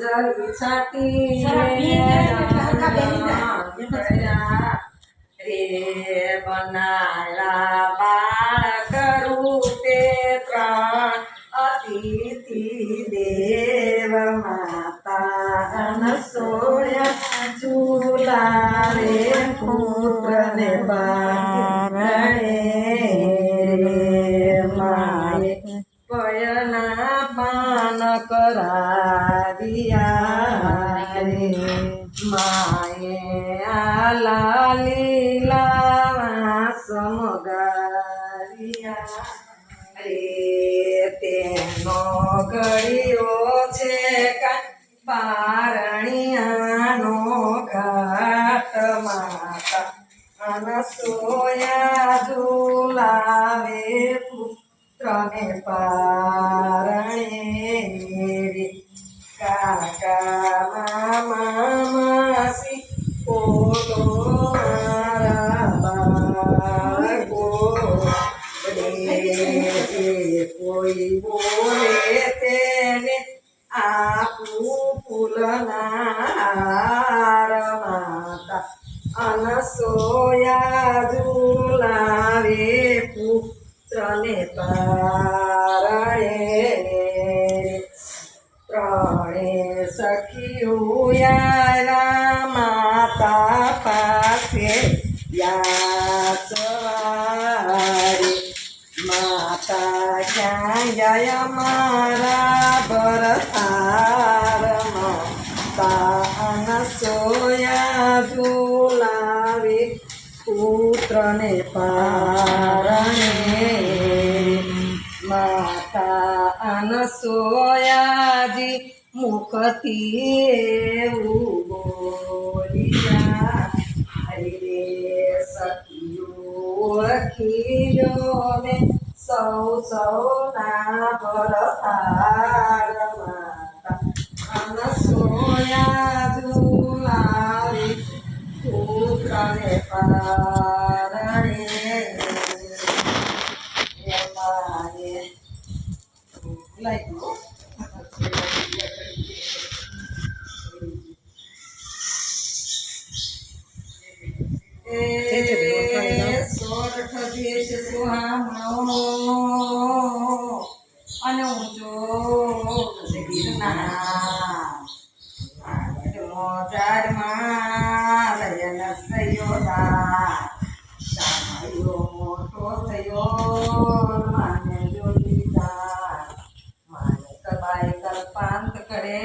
અંજલિ છાટી રે બનાયા બાળક રૂપે ત્રણ અતિથિ દેવ માતા અનસોયા ઝુલાવે પુત્રને બારણે માએ પયના પાન કરાવ્યા રે માએ આલા લીલા સમગારિયા રે તેનો ગળ્યો છે પારણિયાનો ઘાટ માતા અનસોયા ઝુલાવે પુત્રને પારણે કાકા મામા માસી પોતો મારા બાળકો કોઈ બોલે તેને આપું ફૂલના હાર માતા અનસોયા ઝુલાવે પુત્રને પારણે ત્રણે સખીઓ યારા માતા પાસે યાચવારે માતા ક્યાં ગયા મારા ભરતાર માતા અનસોયા ઝુલાવે પુત્રને પારણે માતા અનસોયાજી મુખથી એવું બોલ્યા રે સખીઓ અખીલોને સૌના ભરતાર માતા અનસોયા ઝુલાવે પુત્રને પારણે સોરઠ દેશ સુહામણો અને ઊંચો મોજાડમાં લયન સયોદા સામયો મોટો થયો માને જોડીદાર માને કબાઈ કલ્પાંત કરે